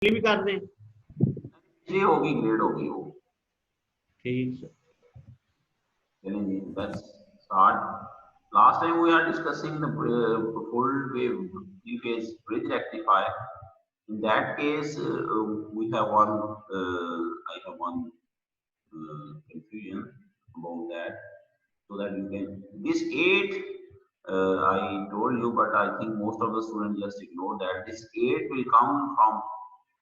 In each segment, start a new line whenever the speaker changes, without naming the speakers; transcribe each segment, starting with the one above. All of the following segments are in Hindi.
भी कर दें?
ये होगी ग्रेड होगी वो।
ठीक है।
चलें जी, let's start. Last time we are discussing the full wave three-phase bridge rectifier. In that case, we have one. I have one confusion about that, so that you can this 8. I told you, but I think most of the students just ignore that. This 8 will come from.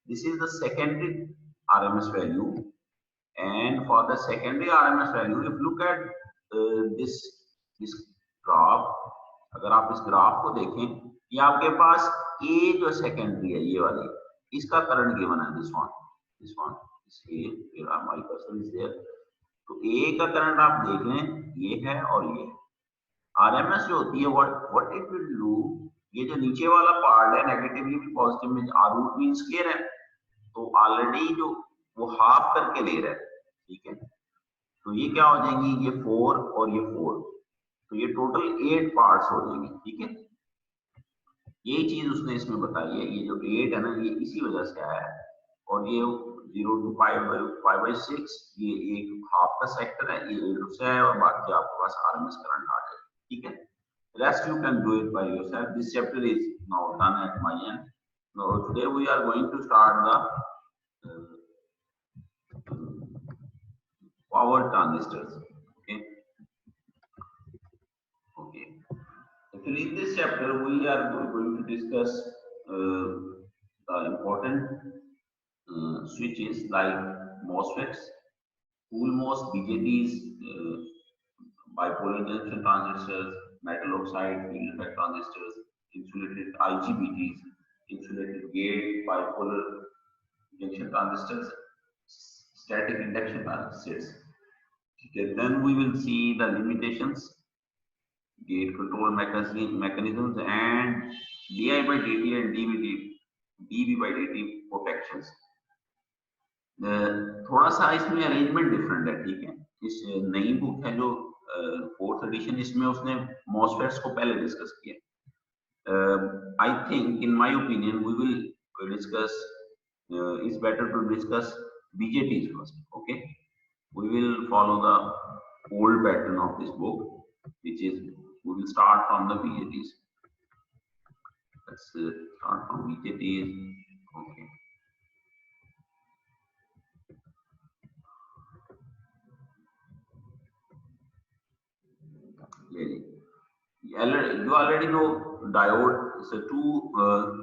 This is the secondary RMS value. And for the secondary RMS value, if you look at this graph, अगर आप इस ग्राफ को देखें, ये आपके पास A जो सेकेंडरी है ये वाली, इसका करंट गिवन है this one is A, my person is there. तो A का करंट आप देख लें, ये है और ये RMS जो होती है व्हाट इट विल डू, ये जो नीचे वाला पार्ट है नेगेटिवली भी पॉजिटिव में R रूट मीन स्क्वायर है, तो ऑलरेडी जो वो हाफ करके ले रहा है, ठीक है। तो ये क्या हो जाएंगी, ये 4 और ये 4, तो ये टोटल 8 पार्ट्स हो जाएंगे, ठीक है। ये चीज उसने इसमें बताई है, ये जो 8 है ना, ये इसी वजह से आया है। और ये 0 to 5/6 ये एक हाफ का सेक्टर है, ये 8 से है, और बाकी आपके पास आरएमएस करंट आ जाएगा, ठीक है। Rest you can do it by yourself. This chapter is now done at my end. Now today we are going to start the power transistors. Okay. Actually, in this chapter we are going to discuss the important switches like MOSFETs, CoolMOS, BJTs, bipolar junction transistors, metal oxide field effect transistors, insulated IGBTs, insulated gate bipolar junction transistors, static induction transistors. Okay, then we will see the limitations, gate control mechanisms, and di by dt and dv by dt protections. थोड़ा सा इसमें अरेंजमेंट डिफरेंट है, ठीक है। इस नई बुक है जो 4th एडिशन, इसमें उसने मॉसफेट्स को पहले डिस्कस किया। I think in my opinion we will discuss, it's better to discuss BJTs first, okay। We will follow the old pattern of this book, which is we will start from the BJTs. Let's start from BJTs, okay। You already know diode is a two-way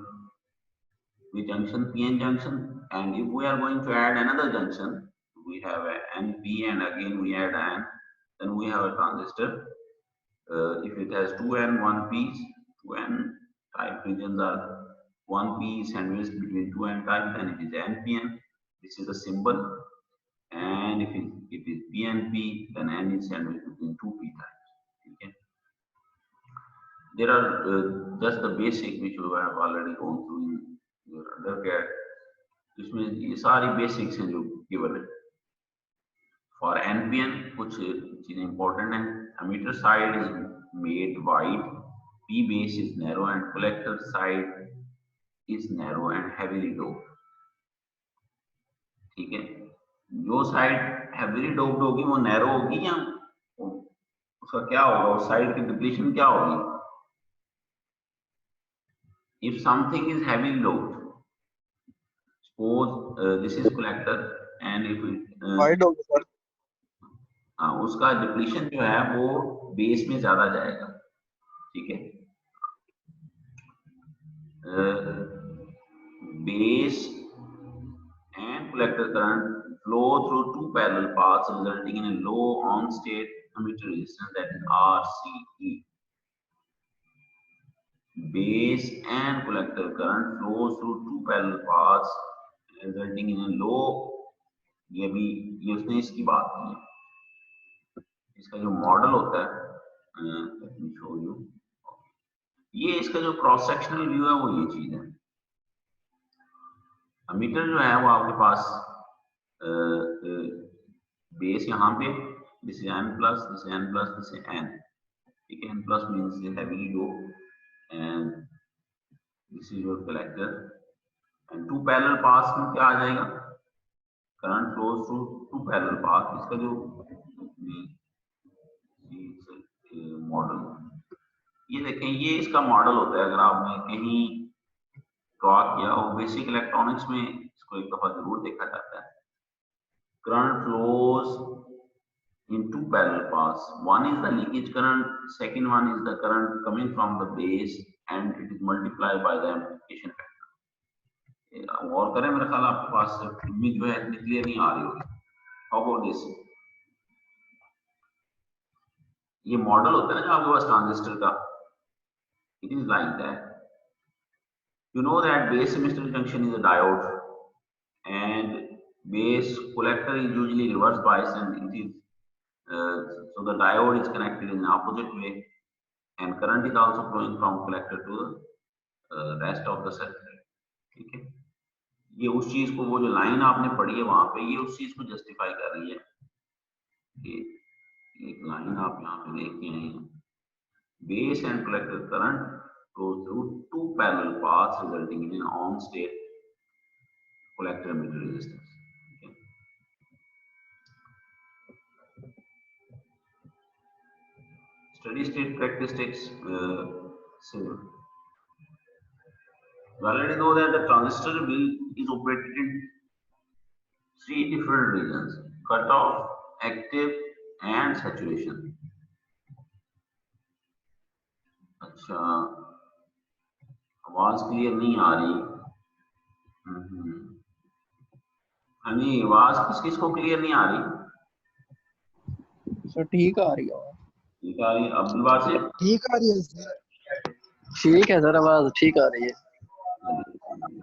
junction, PN junction, and if we are going to add another junction, we have a NP and again we add N, then we have a transistor. If it has 2N, 1Ps, 2N type regions are 1P sandwiched between 2N type, then it is NPN. This is the symbol. And if it is PNP, then N is sandwiched between 2P types. Okay. There are just the basic which you have already gone through in your undergrad. इसमें ये सारी बेसिक्स हैं जो गिवन है। फॉर NPN कुछ चीजें इंपॉर्टेंट हैं। Emitter side is made wide, P base is narrow, and collector side is narrow and heavily doped, ठीक है। जो साइड heavily doped होगी वो नैरो होगी, या उसका क्या होगा, उस साइड की डिप्लीशन क्या होगी। If something is heavily doped, suppose this is collector, and if it उसका डिप्लीशन जो है वो बेस में ज्यादा जाएगा, ठीक है। Base and collector current flow through two parallel paths, resulting in a low on-state emitter resistance, that is RCE. Base and collector current flows through two parallel paths, resulting in a low, ये उसने इसकी बात की है। इसका जो मॉडल होता है, let me show you, ये इसका जो क्रॉस सेक्शनल व्यू है वो ये चीज है। एमीटर जो है वो आपके पास बेस यहाँ पे, this is N plus, this is N plus, this is N, ठीक है। N plus means heavily doped, and this is your collector, and two parallel path में क्या आ जाएगा, current flows through two parallel path. इसका जो मॉडल, ये देखें, ये इसका मॉडल होता है। अगर आपने कहीं ड्रॉ किया हो, बेसिक इलेक्ट्रॉनिक्स में इसको एक दफा जरूर देखा जाता है। Current flows in two parallel paths. One is the leakage current, second one is the current coming from the base, and it is multiplied by the amplification factor. और करें, मेरा ख्याल आपके पास इमेज जो है इतनी क्लियर नहीं आ रही होगी। हाउ अबाउट दिस, ये मॉडल होता है ना जो आपके पास ट्रांजिस्टर का, it is like that. You know that base emitter junction is a diode, and base collector is usually reverse biased, and it is so the diode is connected in opposite way, and current is also flowing from collector to the rest of the circuit। ठीक है, ये उस चीज को, वो जो लाइन आपने पढ़ी है वहां पे, ये उस चीज को जस्टिफाई कर रही है। कि एक लाइन आप यहाँ पे देखते हैं, base and collector current goes through two parallel paths resulting in an on state collector emitter resistance। Steady state characteristics, similar. We already know that the transistor is operated in three different regions: cutoff, active, and saturation। अच्छा, आवाज क्लियर नहीं आ रही। हमें आवाज किस किस को क्लियर नहीं आ रही?
सर ठीक आ रही है,
ठीक आ रही है। अब्दुल बासित,
ठीक आ रही है सर। ठीक है सर, आवाज ठीक आ रही है।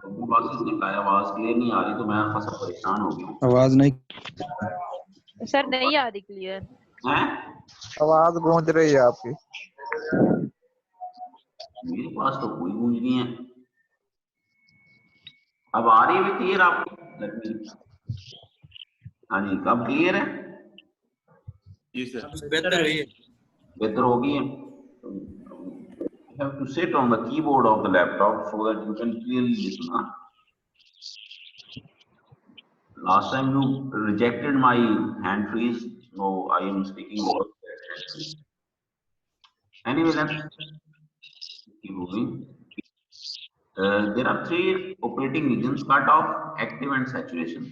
अब्दुल बासित ने कहा आवाज क्लियर नहीं आ रही, तो मैं खासा परेशान हो गया।
आवाज नहीं
सर नहीं आ रही क्लियर
है,
आवाज गूंज रही है आपकी।
मेरे पास तो कोई गूंज नहीं है। अब आ रही है भी क्लियर आपको? हाँ जी, कब क्लियर है?
जी सर, बेहतर है,
बेहतर होगी। You have to sit on the keyboard of the laptop so that you can clearly listen. Last time you rejected my hand freeze, so I am speaking over that hand freeze. Anyway, let's keep moving. There are three operating regions: cutoff, active, and saturation.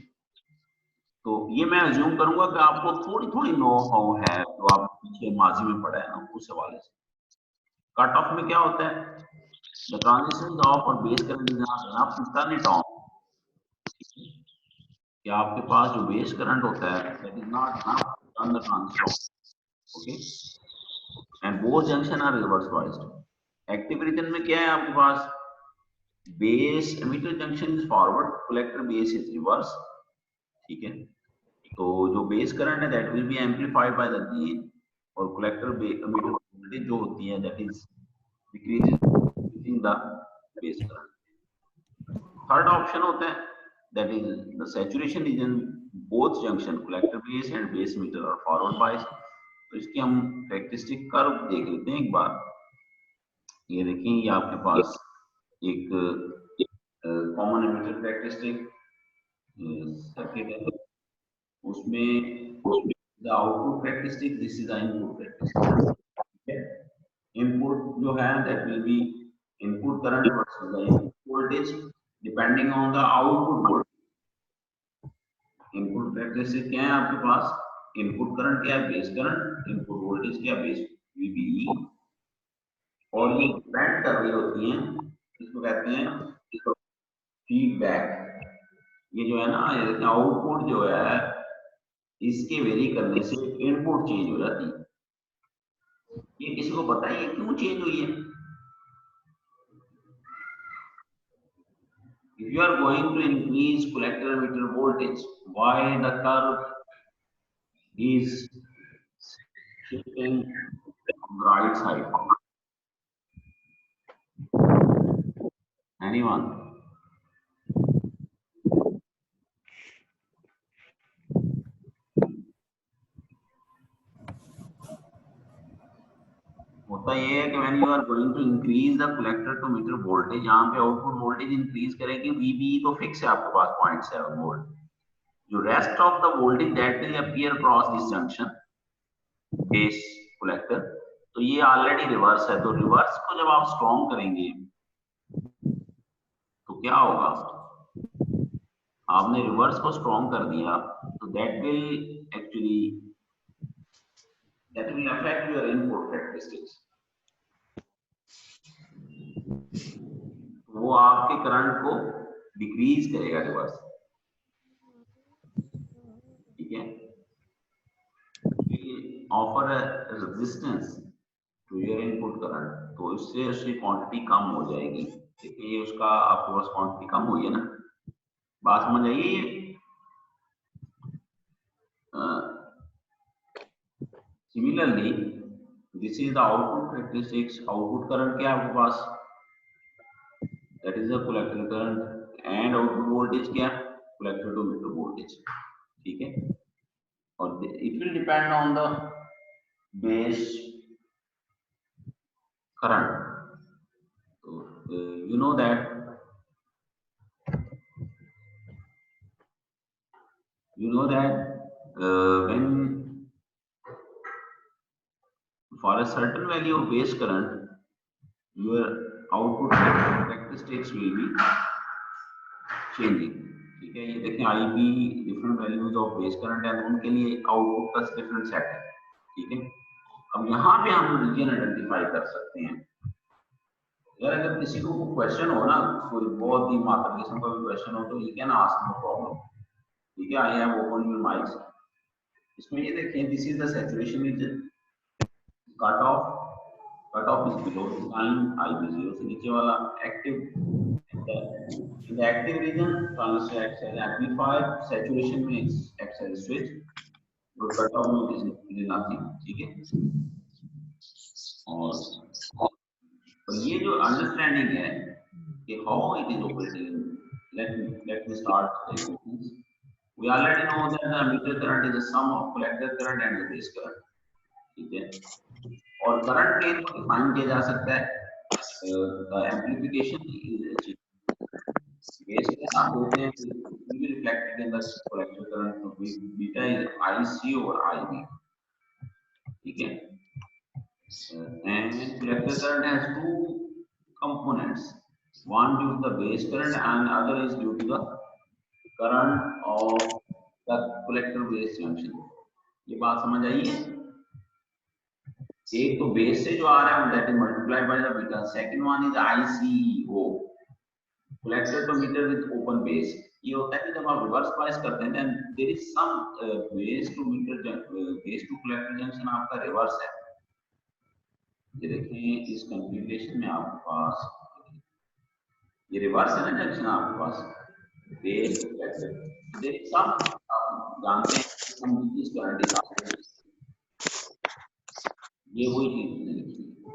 तो ये मैं अज्यूम करूंगा कि आपको थोड़ी थोड़ी नो हाउ है, जो आप पीछे माजी में पढ़ा है ना, उस हवाले से। कट ऑफ में क्या होता है? The transition is off or base current is not enough to turn it on। कि आपके पास जो बेस करंट होता है, that is not enough to turn the transistor on। Okay, and both junction are reverse biased। Active region में क्या है आपके पास? Base emitter junction is forward, collector base is reverse. ठीक है, तो जो बेस करंट है that will be amplified by the gain, और कलेक्टर एमिटर वोल्टेज जो होती है that is decreasing the base current. Third option होता है that is the saturation region, both junction collector base and base emitter are forward biased. तो इसकी हम कैरेक्टरिस्टिक कर्व देख लेते हैं एक बार। ये देखिए, ये आपके पास एक कॉमन एमिटर कैरेक्टरिस्टिक सर्किट है, उसमें the output characteristic, this is the input characteristic. Input जो है that will B input current versus the input voltage depending on the output voltage. Input characteristic क्या है आपके पास? इनपुट करंट क्या है? Base current. इनपुट वोल्टेज क्या है? Base VBE। और ये डिपेंड कर रही होती हैं, इसको कहते हैं फीडबैक। ये जो है ना, आउटपुट जो है, इसके वेरी करने से इनपुट चेंज हो जाती है। ये किसी को पता है ये क्यों चेंज हुई है? If you are going to increase collector emitter voltage, why the curve is shifting on the right side? Anyone? होता ये है कि when you are going to increase the collector to emitter voltage, यहाँ पे आउटपुट वोल्टेज इंक्रीज करेगी, वीबी तो फिक्स है आपके पास 0.7 वोल्ट। जो rest of the voltage that will appear cross this junction base collector, तो ये ऑलरेडी रिवर्स है। तो रिवर्स को जब आप स्ट्रॉन्ग करेंगे तो क्या होगा, आपने रिवर्स को स्ट्रॉन्ग कर दिया तो that will affect your input characteristics। वो आपके करंट को डिक्रीज करेगा रिवर्स, ठीक है। Offer resistance to your input current, तो इससे उसकी क्वांटिटी कम हो जाएगी। देखिए ये उसका आपके पास क्वांटिटी कम हुई है ना, बात समझ आइए। Similarly this is the output characteristics. Output current क्या है आपके पास, that is the collector current, and output voltage क्या, कलेक्टर टू मीटर वोल्टेज, ठीक है। और it will depend on the base current. तो you know that when for a certain value of base current your output characteristics will be changing, ठीक है। ये देखें IB different values of base current है, उनके लिए आउटपुट का डिफरेंट सेट है, ठीक है। अब यहाँ पे हम रीजन आइडेंटिफाई कर सकते हैं। यार अगर किसी को क्वेश्चन हो ना, कोई बहुत ही मात्र किस्म का भी क्वेश्चन हो तो you can ask, no problem, ठीक है। I have open your mics. इसमें ये देखें, this is the saturation region, cut off is below sign IB0 से नीचे वाला active. in the active region transistor acts as amplifier, saturation में acts as switch, और कट ऑफ में is nothing, ठीक है। और ये जो अंडरस्टैंडिंग है कि how it is operating, let me start the equations. We already know that the emitter current is the sum of collector current and the base current, ठीक है। और करंट के डिफाइन किया जा सकता है, the amplification is achieved, base current आप बोलते हैं will be reflected in the collector current, तो beta is IC over IB, ठीक है। And collector current has two components, one due to the base current and other is due to the current of the collector base junction। ये बात समझ आई है। एक तो बेस से जो आ रहा है that is multiplied by the beta, second one is ICO, collector to meter with open base। ये होता है कि जब आप रिवर्स बायस करते हैं then there is some base to emitter base to collector junction आपका रिवर्स है। ये देखिए इस कॉन्फ़िगरेशन में आपके पास ये रिवर्स है ना जंक्शन आपके पास base collector, there is some, आप जानते हैं हम इस करंट ये वही चीज लिखी है।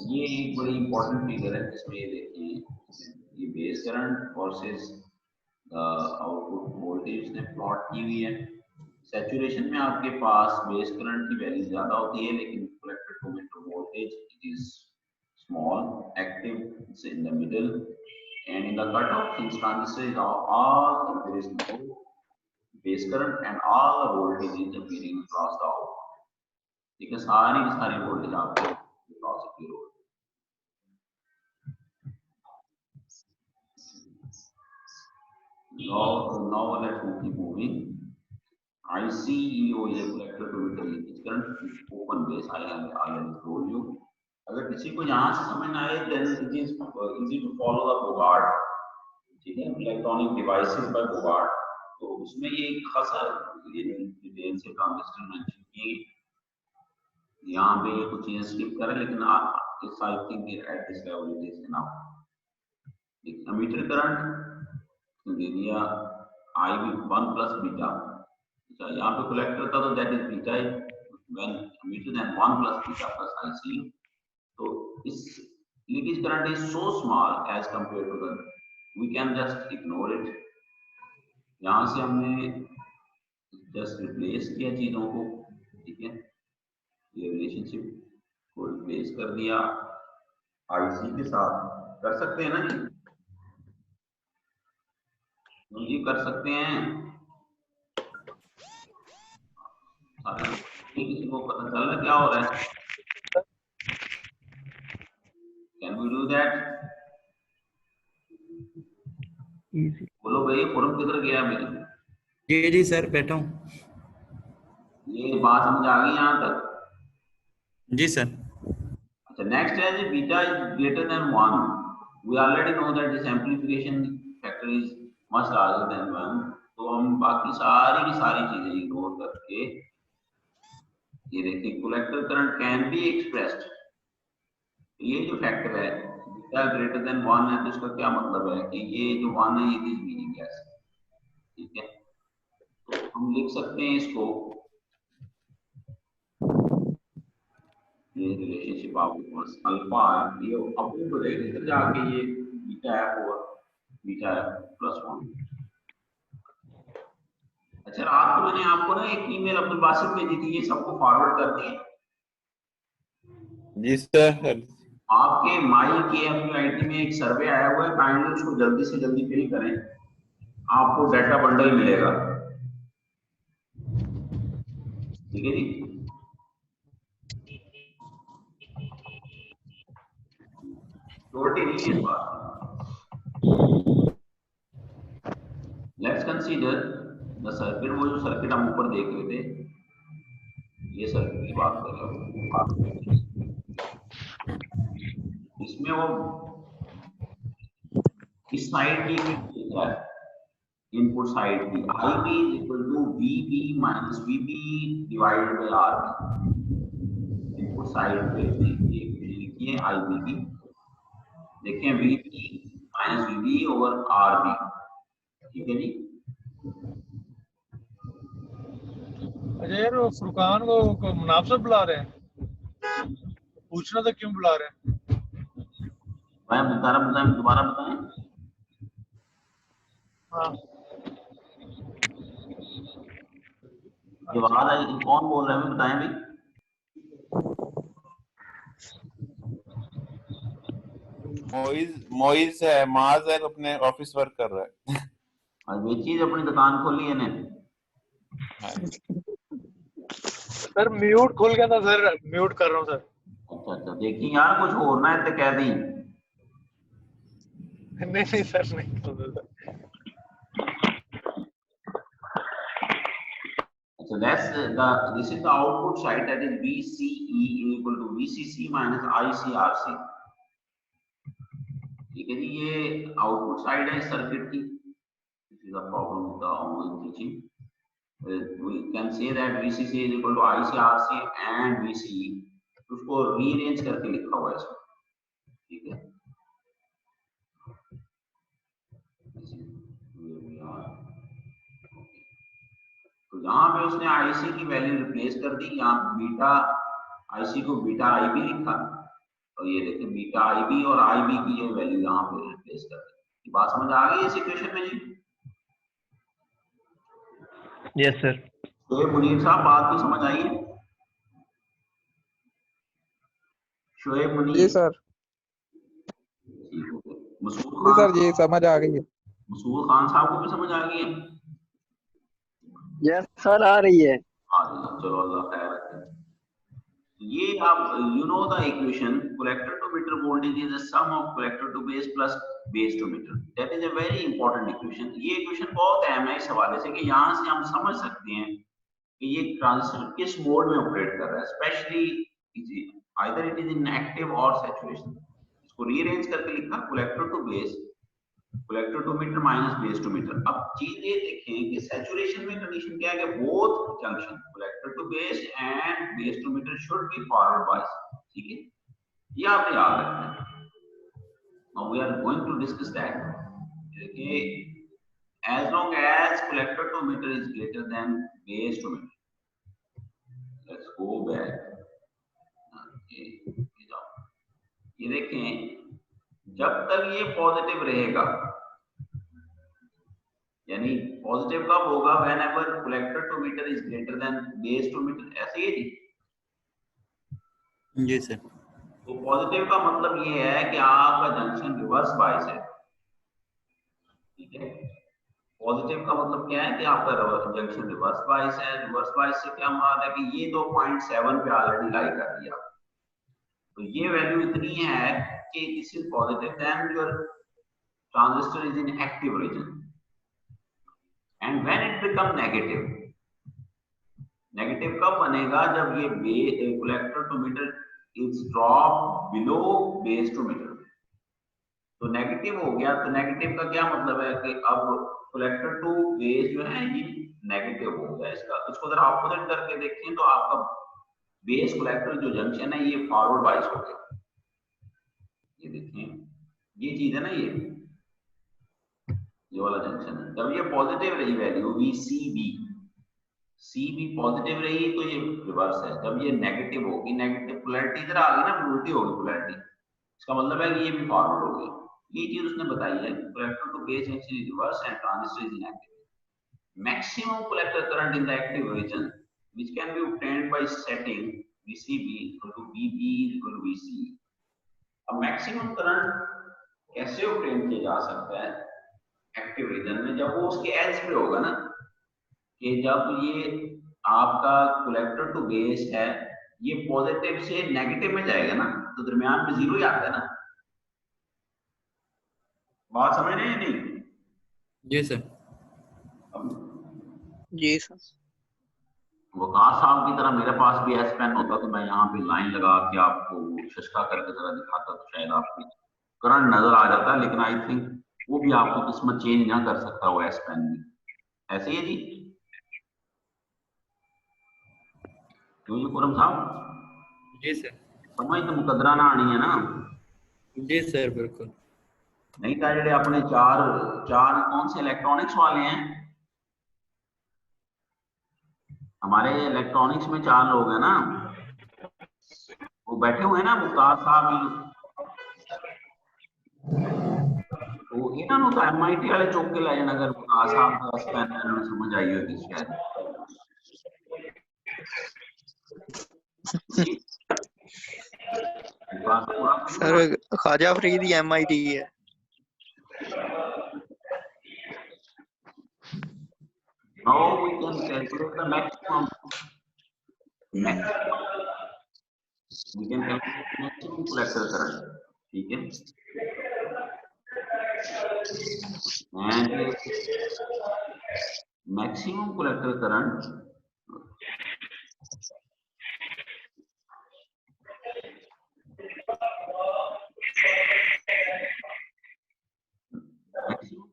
ये एक बड़ी इंपॉर्टेंट फिगर है जिसमें ये देखिए ये base current versus output voltage ने प्लॉट की हुई है। सैचुरेशन में आपके पास बेस करंट की वैल्यू ज्यादा होती है, लेकिन collector to emitter voltage it is small, active in the middle, and in the cut off things transistor is all there is no base current and all the voltage is appearing across the output, ठीक है। सारी की सारी वोल्टेज आपको क्रॉस अपीयर हो। Now let's keep moving. ICEO is a collector to meter leakage current open base, I have told you। अगर किसी को यहाँ से समझ ना आए then it is easy to follow the Bogard, ठीक है, इलेक्ट्रॉनिक डिवाइसेस बाय Bogard। तो उसमें ये खासा डिटेल से ट्रांजिस्टर मेंशन किए, यहाँ पे कुछ चीजें स्किप करें, लेकिन इस I think at this level it is enough. Emitter current दे दिया IB1 प्लस बीटा, अच्छा यहाँ पे कलेक्टर था तो that is beta when emitter then 1 plus beta plus IC। तो इस leakage current is so small as compare to the, we can just ignore it. यहाँ से हमने जस्ट रिप्लेस किया चीजों को, ठीक है। ये रिलेशनशिप को रिप्लेस कर दिया आईसी के साथ। कर सकते हैं ना जी? ये कर सकते हैं। किसी को पता चल रहा क्या हो रहा है? Can we do that? बोलो भाई, फोरम किधर गया मेरी?
जी सर, बैठा हूँ।
ये बात समझ आ गई यहाँ तक?
जी सर।
अच्छा, next is beta is greater than 1. We already know that this amplification factor is much larger than 1. तो हम बाकी सारी की सारी चीजें इग्नोर करके ये देखिए collector current can be expressed. ये जो फैक्टर है बीटा ग्रेटर देन 1 है, तो इसका क्या मतलब है कि ये जो 1 है ये इज मीनिंग गैस। ठीक है, तो हम लिख सकते हैं इसको, ये रिलेशनशिप आपके पास अल्फा है, ये अपन को देखिए इधर जाके ये बीटा है और बीटा है प्लस 1। अच्छा, रात को मैंने आपको ना एक ईमेल अब्दुल बासित भेजी थी, ये सबको फॉरवर्ड कर दी।
जी सर।
आपके माई KMUIT में एक सर्वे आया हुआ है, काइंडली उसको जल्दी से जल्दी फिल करें, आपको डाटा बंडल मिलेगा। ठीक है जी, छोटी नहीं है इस बात। लेट्स कंसीडर द सर्किट, वो जो सर्किट हम ऊपर देख रहे थे, ये सर्किट की बात कर रहे हो। इसमें वो इस साइड की इनपुट साइड की IB is equal to VB minus VB divided by RB। Input side पे लिखिए IB की, देखें VB minus VB over RB। ठीक है जी।
अच्छा यार, वो फुरकान को मुनाफिर बुला रहे हैं, पूछना था क्यों बुला रहे हैं?
मैं बताएं, दोबारा बताएं।
हाँ,
जो आवाज है कौन बोल रहा है, बताएं भाई।
मोइज है, माज है, अपने ऑफिस वर्क कर रहा है।
और ये चीज अपनी दुकान खोली है ने।
सर म्यूट खुल गया था सर, म्यूट कर रहा हूँ सर।
अच्छा, देखिए यार कुछ हो ना है तो कह दी।
नहीं सर, नहीं खुल रहा sir.
So this is the output side, that is VCE equal to VCC minus ICRC। ठीक है जी, ये आउटपुट साइड है सर्किट की। This is a problem with the online teaching. We can say that VCC is equal to ICRC and VCE। उसको रीअरेंज करके लिखा हुआ है इसमें। ठीक है, तो यहाँ पे उसने IC की वैल्यू रिप्लेस कर दी, यहाँ बीटा IC को बीटा IB लिखा, और ये देखिए बीटा IB और IB की ये वैल्यू यहाँ पे रिप्लेस कर दी। बात समझ आ गई इस इक्वेशन में जी?
Yes sir.
शोएब मुनीर साहब, बात की समझ आई है? शोएब मुनीर
जी सर।
ठीक हो गया। मसूद
जी
खान,
सर जी समझ आ गई है।
मसूद खान साहब को भी समझ आ गई है?
यस सर, आ रही है।
चलो अल्लाह खैर रखे। ये आप you know the equation, collector to meter voltage is the sum of collector to base plus base to meter। that is a very important equation। ये इक्वेशन बहुत अहम है इस हवाले से कि यहाँ से हम समझ सकते हैं कि ये ट्रांजिस्टर किस मोड में ऑपरेट कर रहा है, specially either it is in active or saturation। इसको रीअरेंज करके लिखा collector to base, collector to meter minus base to meter। अब चीज ये देखें कि सैचुरेशन में कंडीशन क्या है कि both junction collector to base and base to meter should be forward bias। ठीक है, ये आपने याद रखना है। Now we are going to discuss that। देखिए, as long as collector to meter is greater than base to meter, let's go back। ये देखें, जब तक ये पॉजिटिव रहेगा, यानी पॉजिटिव कब होगा, whenever collector to meter is greater than base to meter। ऐसे ही
जी सर।
तो पॉजिटिव का मतलब ये है कि आपका जंक्शन रिवर्स बायस है, ठीक है। पॉजिटिव का मतलब क्या है कि आपका जंक्शन रिवर्स बायस है। रिवर्स बायस से क्या मुराद है कि ये तो 0.7 पे ऑलरेडी लाई कर दिया, तो ये वैल्यू इतनी है कि this is positive, then your transistor is in active region. And when it become negative, negative कब बनेगा? जब ये collector to emitter is drop below base to emitter. तो नेगेटिव हो गया, तो नेगेटिव का क्या मतलब है कि अब कलेक्टर टू बेस जो है ये नेगेटिव हो गया। इसको अगर ऑपोजिट करके देखें तो आपका बेस कलेक्टर जो जंक्शन है ये फॉरवर्ड बाइस हो गया। ये देखिए ये चीज है ना, ये वाला जंक्शन है। जब ये पॉजिटिव रही वैल्यू CB पॉजिटिव रही तो ये रिवर्स है। जब ये नेगेटिव होगी, नेगेटिव पोलैरिटी इधर आ गई ना, उल्टी होगी पोलैरिटी, इसका मतलब है कि ये भी फॉरवर्ड हो गई। ये चीज उसने बताई है, collector to base junction is reverse and transistor is inactive. Maximum collector current in the active region which can be obtained by setting VCB equal to VB equal to VCE। अब मैक्सिमम करंट कैसे ऑब्टेन किया जा सकता है एक्टिव रीजन में? जब वो उसके एज पे होगा ना, कि जब ये आपका कलेक्टर टू बेस है ये पॉजिटिव से नेगेटिव में जाएगा ना, तो दरमियान में जीरो ही आता है ना। बात समझ रहे हैं नहीं?
जी सर।
जी सर।
वकार साहब की तरह मेरे पास भी एस पेन होता तो मैं यहाँ पे लाइन लगा के आपको शशका करके जरा दिखाता तो शायद आपको करंट नजर आ जाता, लेकिन आई थिंक वो भी आपकी किस्मत चेंज ना कर सकता वो एस पेन भी। ऐसे ही है जी, क्यों जी खुरम साहब?
जी सर।
समझ तो मुकदरा ना आनी है ना?
जी सर बिल्कुल।
नहीं था जेडे अपने चार कौन से इलेक्ट्रॉनिक्स वाले हैं हमारे इलेक्ट्रॉनिक्स में 4 लोग हैं ना, वो बैठे हुए हैं ना मुख्तार साहब, तो इन्होंने तो MIT वाले चौक के लाइन अगर मुख्तार साहब का स्पैन समझ आई होगी शायद।
सर ख्वाजा फरीदी MIT है।
Now we can calculate the maximum. We can calculate maximum collector current, ठीक है? And maximum collector current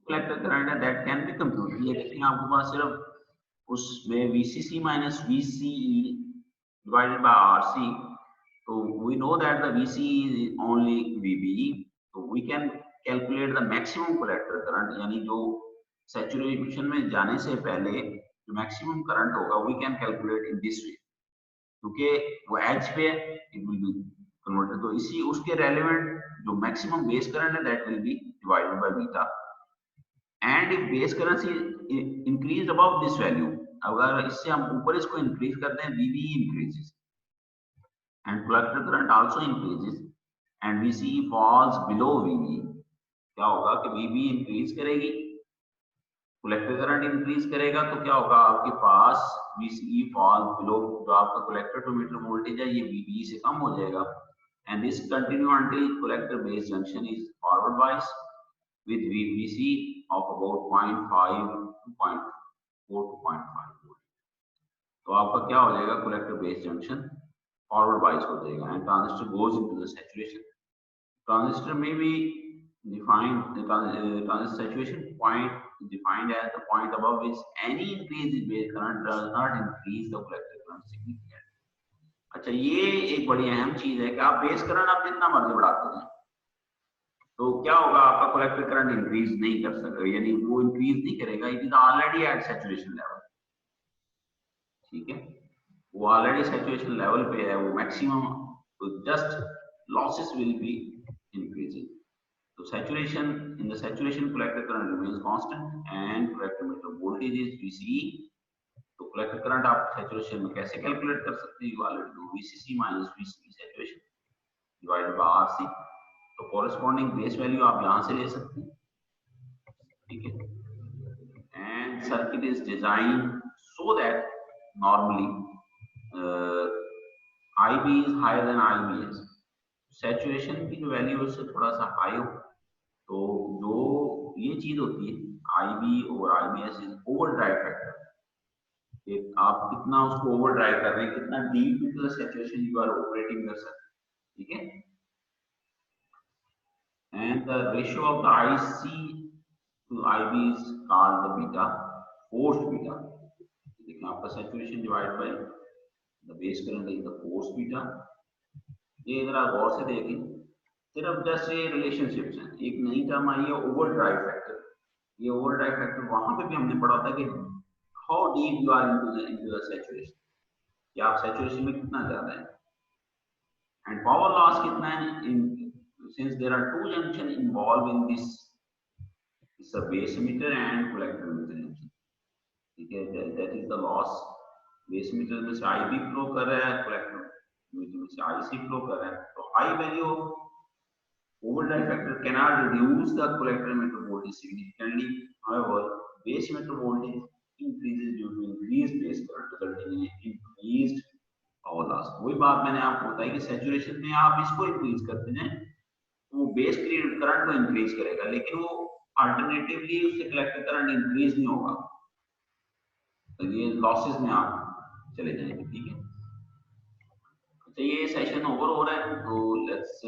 collector current है that can be computed। ये देखिए आपके पास सिर्फ उसमें VCC minus VCE divided by RC, so we know that the VCE is only VBE, so we can calculate the maximum collector current, यानी जो saturation में जाने से पहले जो maximum current होगा we can calculate in this way, क्योंकि वो एज पे it will be converted, तो इसी उसके relevant जो maximum base current है that will be divided by beta, and if base current is increased above this value, अगर इससे हम ऊपर इसको increase करते हैं VBE increases and collector current also increases and VCE falls below VBE, क्या होगा कि VBE increase करेगी, collector current increase करेगा, तो क्या होगा आपके पास VCE falls below, जो आपका collector to meter voltage है ये VBE से कम हो जाएगा, and this continue until collector base junction is forward bias with VBC of about 0.5 to 0.4 to 0.5 volt। तो आपका क्या हो जाएगा, कलेक्टर बेस जंक्शन फॉरवर्ड बाइस हो जाएगा and transistor goes into the saturation। Transistor may be defined, the transistor saturation point is defined as the point above which any increase in base current does not increase the collector current significantly। अच्छा, ये एक बड़ी अहम चीज है कि आप बेस करंट आप जितना मर्जी बढ़ाते हैं तो क्या होगा, आपका कलेक्टर करंट इंक्रीज नहीं कर सकता, यानी वो इंक्रीज नहीं करेगा, it is already at saturation level, ठीक है? वो ऑलरेडी सैचुरेशन लेवल पे है, वो मैक्सिमम, तो just losses will be increasing. तो saturation, in the saturation collector current remains constant and collector emitter voltage is VCE। तो कलेक्टर करंट आप सैचुरेशन में कैसे कैलकुलेट कर सकते हैं, already VCC minus VCE saturation, divided by RC। तो कॉरेस्पॉन्डिंग बेस वैल्यू आप यहाँ से ले सकते हैं, ठीक है। And circuit is design so that normally IB is higher than IBS। Saturation की जो वैल्यू है उससे थोड़ा सा हाई हो, तो जो ये चीज होती है IB और IBS is over drive factor. आप कितना उसको ओवर ड्राइव कर रहे हैं, कितना deep into the saturation you are operating कर सकते, ठीक है। And the ratio of the IC to IB is called the beta, forced beta। देखिए आपका saturation divide by the base current is the force beta. ये इधर आप गौर से देखें, सिर्फ जस्ट ये रिलेशनशिप्स हैं। एक नई टर्म आई है ओवर ड्राइव फैक्टर। ये ओवर ड्राइव फैक्टर वहां पे भी हमने पढ़ा था कि how deep you are into the saturation, कि आप सैचुरेशन में कितना ज्यादा है। एंड पावर लॉस कितना है इन, since there are two junction involved in this, it's a base emitter and collector emitter junction, ठीक है। That is the loss. Base emitter में से IB फ्लो कर रहा है, कलेक्टर मीटर में से IC फ्लो कर रहा है। तो high value of overdrive factor cannot reduce the collector emitter voltage significantly. However, base emitter voltage increases due to increased base current, resulting in increased power loss। वही बात मैंने आपको बताई कि सैचुरेशन में आप इसको इंक्रीज करते हैं, वो बेस करंट को इंक्रीज करेगा, लेकिन वो अल्टरनेटिवली उससे कलेक्टर करंट इंक्रीज नहीं होगा, तो ये लॉसेस में आप चले जाएंगे, ठीक है। तो ये सेशन ओवर हो रहा है, तो लेट्स